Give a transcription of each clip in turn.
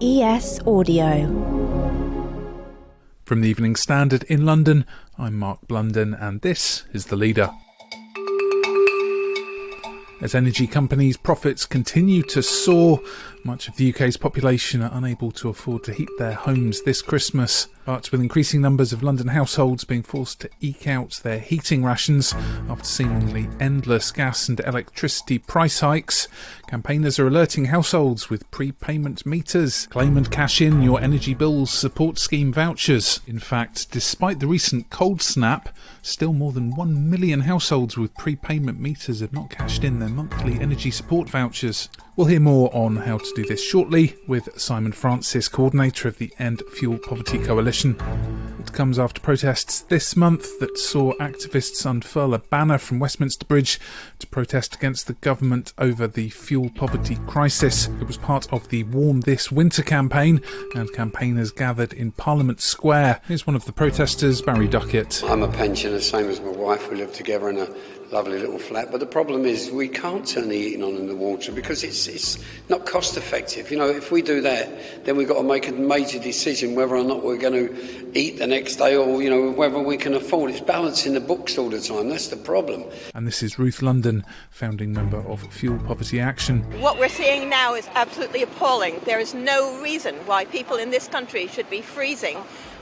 ES Audio. From the Evening Standard in London, I'm Mark Blunden and this is The Leader. As energy companies' profits continue to soar, much of the UK's population are unable to afford to heat their homes this Christmas. But with increasing numbers of London households being forced to eke out their heating rations after seemingly endless gas and electricity price hikes, campaigners are alerting households with prepayment meters. Claim and cash in your energy bills support scheme vouchers. In fact, despite the recent cold snap, still more than 1 million households with prepayment meters have not cashed in their monthly energy support vouchers. We'll hear more on how to do this shortly with Simon Francis, coordinator of the End Fuel Poverty Coalition. It comes after protests this month that saw activists unfurl a banner from Westminster Bridge to protest against the government over the fuel poverty crisis. It was part of the Warm This Winter campaign, and campaigners gathered in Parliament Square. Here's one of the protesters, Barry Duckett. I'm a pensioner, same as my wife. We live together in a lovely little flat, but the problem is we can't turn the heating on in the water because it's not cost effective. You know, if we do that, then we've got to make a major decision whether or not we're going to eat the next day or, you know, whether we can afford it. It's balancing the books all the time. That's the problem. And this is Ruth London, founding member of Fuel Poverty Action. What we're seeing now is absolutely appalling. There is no reason why people in this country should be freezing,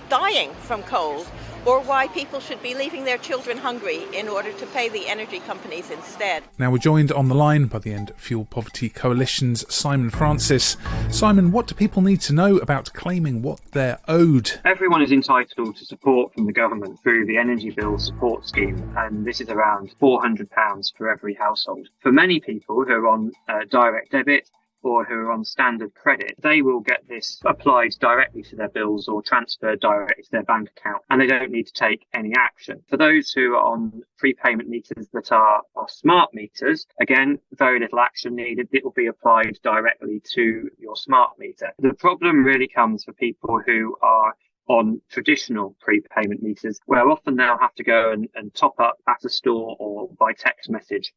dying from cold, or why people should be leaving their children hungry in order to pay the energy companies instead. Now we're joined on the line by the End Fuel Poverty Coalition's Simon Francis. Simon, what do people need to know about claiming what they're owed? Everyone is entitled to support from the government through the Energy Bill Support Scheme, and this is around £400 for every household. For many people who are on direct debit, or who are on standard credit, they will get this applied directly to their bills or transferred directly to their bank account, and they don't need to take any action. For those who are on prepayment meters that are smart meters, again, very little action needed. It will be applied directly to your smart meter. The problem really comes for people who are on traditional prepayment meters, where often they'll have to go and top up at a store or by text message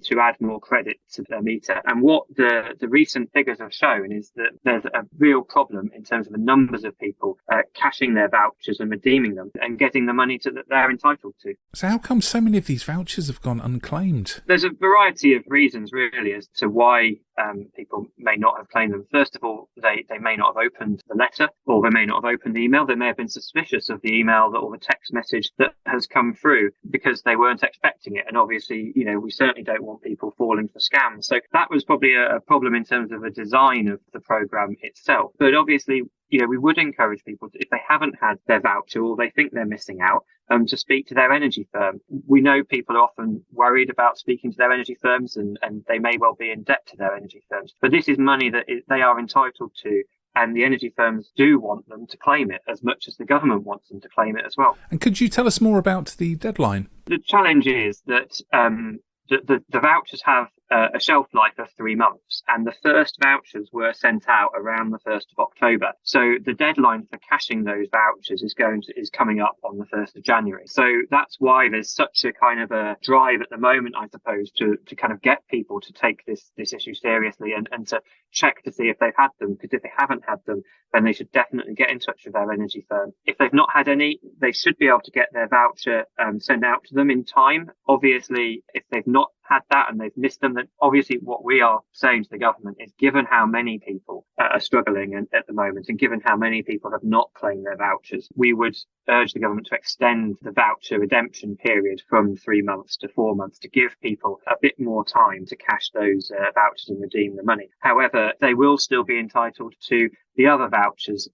to add more credit to their meter. And what the recent figures have shown is that there's a real problem in terms of the numbers of people cashing their vouchers and redeeming them and getting the money that they're entitled to. So how come so many of these vouchers have gone unclaimed? There's a variety of reasons really as to why people may not have claimed them. First of all, they may not have opened the letter, or they may not have opened the email. They may have been suspicious of the email or the text message that has come through because they weren't expecting it. And obviously, you know, we certainly don't want people falling for scams. So that was probably a problem in terms of the design of the programme itself. But obviously, you know, we would encourage people to, if they haven't had their voucher or they think they're missing out, to speak to their energy firm. We know people are often worried about speaking to their energy firms and they may well be in debt to their energy firms. But this is money that they are entitled to, and the energy firms do want them to claim it as much as the government wants them to claim it as well. And could you tell us more about the deadline? The challenge is that the vouchers have a shelf life of 3 months, and the first vouchers were sent out around the 1st of October. So the deadline for cashing those vouchers is coming up on the 1st of January. So that's why there's such a kind of a drive at the moment, I suppose, to kind of get people to take this issue seriously and to check to see if they've had them, because if they haven't had them, then they should definitely get in touch with their energy firm. If they've not had any, they should be able to get their voucher sent out to them in time. Obviously, if they've not had that and they've missed them, then obviously what we are saying to the government is, given how many people are struggling at the moment and given how many people have not claimed their vouchers, we would urge the government to extend the voucher redemption period from 3 months to 4 months to give people a bit more time to cash those vouchers and redeem the money. However, they will still be entitled to the other vouchers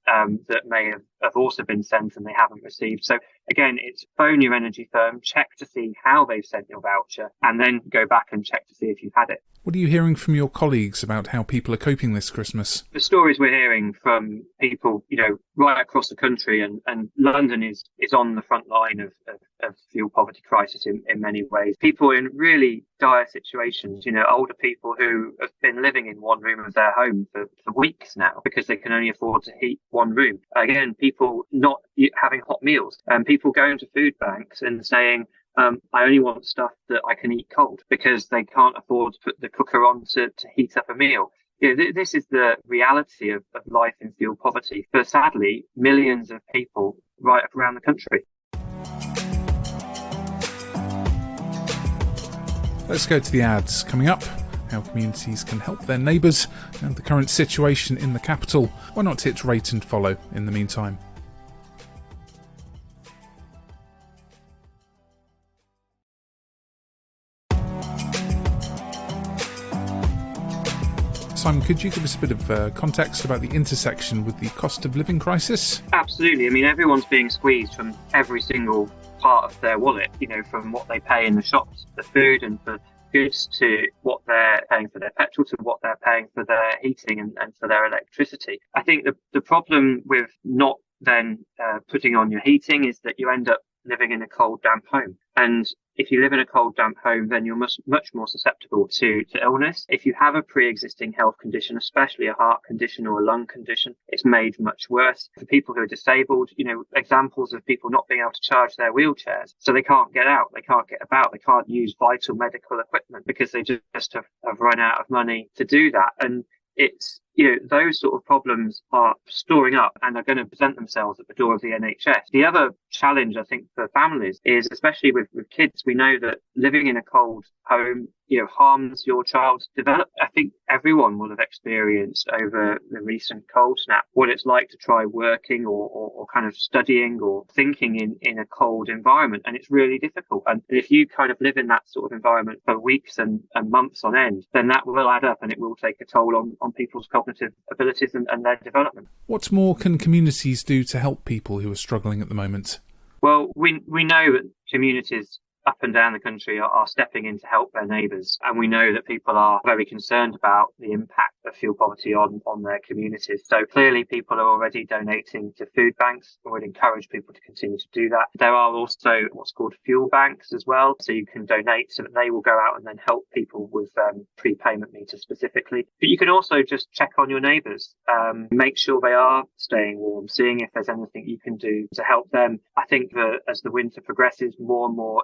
that may have also been sent and they haven't received. So again, it's phone your energy firm, check to see how they've sent your voucher, and then go back and check to see if you've had it. What are you hearing from your colleagues about how people are coping this Christmas? The stories we're hearing from people, you know, right across the country, and London is on the front line of fuel poverty crisis in many ways. People in really dire situations, you know, older people who have been living in one room of their home for weeks now because they can only afford to heat one room. Again, people not having hot meals, and people going to food banks and saying, I only want stuff that I can eat cold because they can't afford to put the cooker on to heat up a meal. This is the reality of life in fuel poverty for, sadly, millions of people right up around the country. Let's go to the ads. Coming up, how communities can help their neighbours and the current situation in the capital. Why not hit rate and follow in the meantime? Simon, could you give us a bit of context about the intersection with the cost of living crisis? Absolutely. I mean, everyone's being squeezed from every single part of their wallet, from what they pay in the shops for food and for goods, to what they're paying for their petrol, to what they're paying for their heating and for their electricity. I think the problem with not then putting on your heating is that you end up living in a cold, damp home. And if you live in a cold, damp home, then you're much more susceptible to illness. If you have a pre-existing health condition, especially a heart condition or a lung condition, it's made much worse. For people who are disabled, examples of people not being able to charge their wheelchairs. So they can't get out, they can't get about, they can't use vital medical equipment because they just have run out of money to do that. And it's, those sort of problems are storing up and are going to present themselves at the door of the NHS. The other challenge, I think, for families is, especially with kids, we know that living in a cold home, harms your child's development. I think everyone will have experienced over the recent cold snap what it's like to try working or kind of studying or thinking in a cold environment. And it's really difficult. And if you kind of live in that sort of environment for weeks and months on end, then that will add up and it will take a toll on people's cognitive abilities and their development. What more can communities do to help people who are struggling at the moment? Well, we know that communities up and down the country are stepping in to help their neighbours. And we know that people are very concerned about the impact of fuel poverty on their communities. So clearly people are already donating to food banks. I would encourage people to continue to do that. There are also what's called fuel banks as well. So you can donate so that they will go out and then help people with prepayment meters specifically. But you can also just check on your neighbours, make sure they are staying warm, seeing if there's anything you can do to help them. I think that as the winter progresses, more and more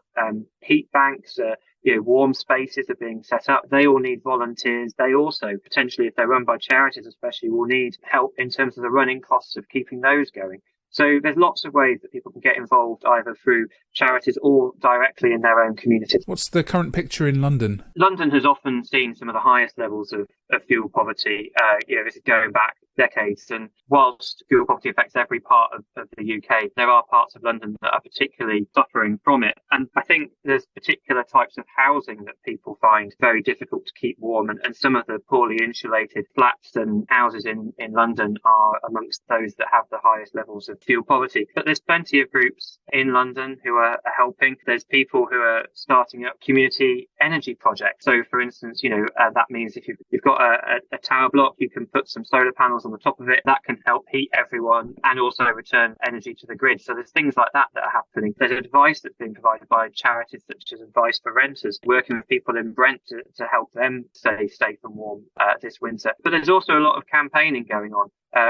heat banks, warm spaces are being set up. They all need volunteers. They also, potentially, if they're run by charities especially, will need help in terms of the running costs of keeping those going. So there's lots of ways that people can get involved either through charities or directly in their own communities. What's the current picture in London? London has often seen some of the highest levels of fuel poverty. This is going back decades. And whilst fuel poverty affects every part of the UK, there are parts of London that are particularly suffering from it. And I think there's particular types of housing that people find very difficult to keep warm. And some of the poorly insulated flats and houses in London are amongst those that have the highest levels of fuel poverty. But there's plenty of groups in London who are helping. There's people who are starting up community energy projects. So, for instance, that means if you've got a tower block, you can put some solar panels on the top of it. That can help heat everyone and also return energy to the grid. So there's things like that are happening. There's advice that's being provided by charities such as Advice for Renters, working with people in Brent to help them stay safe and warm this winter. But there's also a lot of campaigning going on.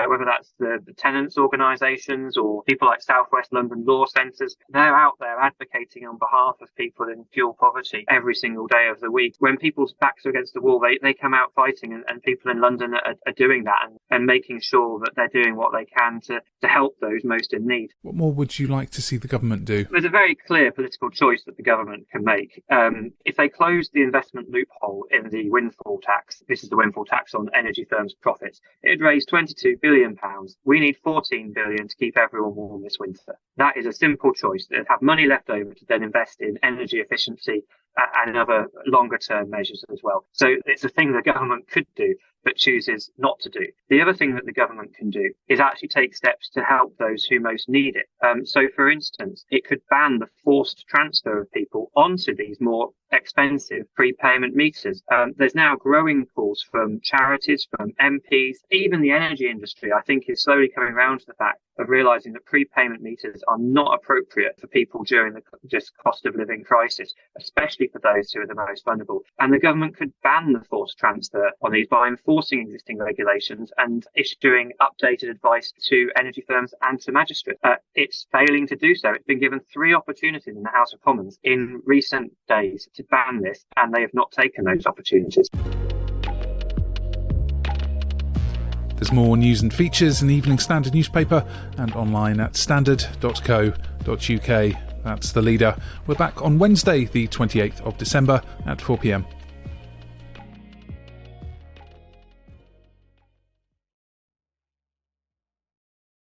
Whether that's the tenants' organisations or people like South West London Law Centres, they're out there advocating on behalf of people in fuel poverty every single day of the week. When people's backs are against the wall, they come out fighting, and people in London are doing that and making sure that they're doing what they can to help those most in need. What more would you like to see the government do? There's a very clear political choice that the government can make. If they close the investment loophole in the windfall tax, this is the windfall tax on energy firms' profits, it'd raise £22 billion. We need £14 billion to keep everyone warm this winter. That is a simple choice. They'd have money left over to then invest in energy efficiency and other longer term measures as well. So it's a thing the government could do, but chooses not to do. The other thing that the government can do is actually take steps to help those who most need it. So, for instance, it could ban the forced transfer of people onto these more expensive prepayment meters. There's now growing calls from charities, from MPs, even the energy industry, I think, is slowly coming around to the fact of realising that prepayment meters are not appropriate for people during the just cost of living crisis, especially for those who are the most vulnerable. And the government could ban the forced transfer on these by enforcing existing regulations and issuing updated advice to energy firms and to magistrates. It's failing to do so. It's been given 3 opportunities in the House of Commons in recent days to ban this, and they have not taken those opportunities. There's more news and features in the Evening Standard newspaper and online at standard.co.uk. That's The Leader. We're back on Wednesday, the 28th of December at 4 p.m.